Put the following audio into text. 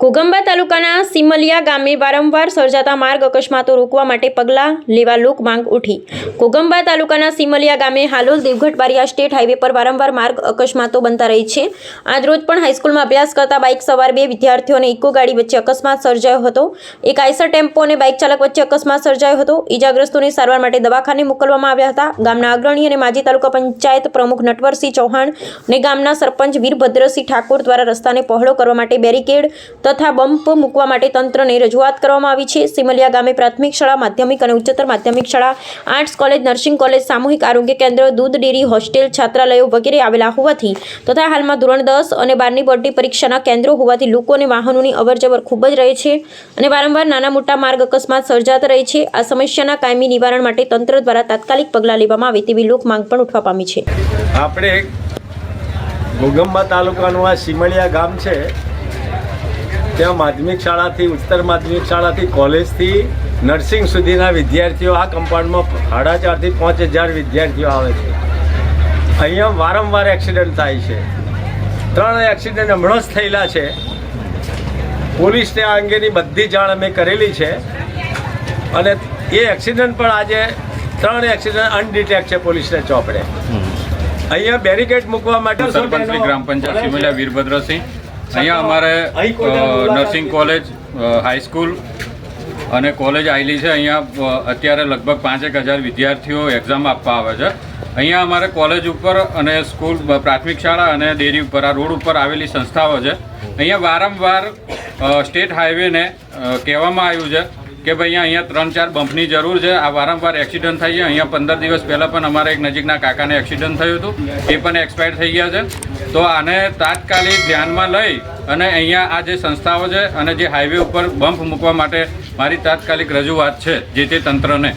ઘોઘંબા તાલુકાના સિમલિયા ગામે વારંવાર સર્જાતા માર્ગ અકસ્માતો રોકવા માટે પગલાં લેવા લોક માંગ ઉઠી। ઘોઘંબા તાલુકાના સિમલિયા ગામે હાલોલ દેવગઢ બારિયા સ્ટેટ હાઈવે પર વારંવાર માર્ગ અકસ્માતો બનતા રહી છે। આજરોજ પણ હાઈસ્કૂલમાં અભ્યાસ કરતા બાઇક સવાર બે વિદ્યાર્થીઓ અને ઇકો ગાડી વચ્ચે અકસ્માત સર્જાયો હતો। એક આઈસર ટેમ્પો અને બાઇક ચાલક વચ્ચે અકસ્માત સર્જાયો હતો। ઇજાગ્રસ્તોને સારવાર માટે દવાખાને મોકલવામાં આવ્યા હતા। ગામના અગ્રણી અને માજી તાલુકા પંચાયત પ્રમુખ નટવરસિંહ ચૌહાણ અને ગામના સરપંચ વીરભદ્રસિંહ ઠાકોર દ્વારા રસ્તાને પહોળો કરવા માટે બેરિકેડ તથા બમ્પ મૂકવા માટે તંત્રને રજૂઆત કરવામાં આવી છે। સિમલિયા ગામે પ્રાથમિક શાળા, માધ્યમિક અને ઉચ્ચતર માધ્યમિક શાળા, આર્ટ્સ કોલેજ, નર્સિંગ કોલેજ, સામૂહિક આરોગ્ય કેન્દ્ર, દૂધ ડેરી, હોસ્ટેલ, છાત્રાલયો વગેરે આવેલા હોવાથી તથા હાલમાં ધોરણ 10 અને 12ની બોર્ડની પરીક્ષાના કેન્દ્રો હોવાથી લોકો અને વાહનોની અવરજવર ખૂબ જ રહે છે અને વારંવાર નાના મોટા માર્ગ અકસ્માત સર્જાતા રહે છે। આ સમસ્યાના કાયમી નિવારણ માટે તંત્ર દ્વારા તાત્કાલિક પગલાં લેવામાં આવે તેવી લોક માંગ પણ ઉઠવા પામી છે। આપણે ઘોઘંબા તાલુકાનું આ સિમલિયા ગામ છે, ત્યાં માધ્યમિક શાળાથી ઉચ્ચતર માધ્યમિક શાળાથી કોલેજથી નર્સિંગ સુધીના વિદ્યાર્થીઓ આ કમ્પાઉન્ડમાં 4,500 થી 5,000 વિદ્યાર્થીઓ આવે છે। અહીંયા વારંવાર એક્સિડન્ટ થાય છે। 3 એક્સિડન્ટ હમણાં જ થયેલા છે। પોલીસને આ અંગેની બધી જાણ અમે કરેલી છે અને એ એક્સિડન્ટ પણ આજે 3 એક્સિડન્ટ અનડિટેક્ટ છે પોલીસને ચોપડે। અહીંયા બેરિકેડ મૂકવા માટે સરપંચ ગ્રામ પંચાયત સિમલિયા વીરભદ્રસિંહ, અહીંયા અમારે નર્સિંગ કોલેજ, હાઈસ્કૂલ અને કોલેજ આવેલી છે। અહીંયા અત્યારે લગભગ 5,000 વિદ્યાર્થીઓ એક્ઝામ આપવા આવે છે। અહીંયા અમારે કોલેજ ઉપર અને સ્કૂલ, પ્રાથમિક શાળા અને ડેરી ઉપર આ રોડ ઉપર આવેલી સંસ્થાઓ છે। અહીંયા વારંવાર સ્ટેટ હાઈવેને કહેવામાં આવ્યું છે કે ભાઈ અહીંયા 3-4 બમ્પની જરૂર છે। આ વારંવાર એક્સિડન્ટ થાય છે। અહીંયા 15 દિવસ પહેલાં પણ અમારા એક નજીકના કાકાને એક્સિડન્ટ થયું હતું, એ પણ એક્સપાયર થઈ ગયા છે। તો આને તાત્કાલિક ધ્યાનમાં લઈ અને અહીંયા આ જે સંસ્થાઓ છે અને જે હાઈવે ઉપર બમ્પ મૂકવા માટે મારી તાત્કાલિક રજૂઆત છે જે તે તંત્રને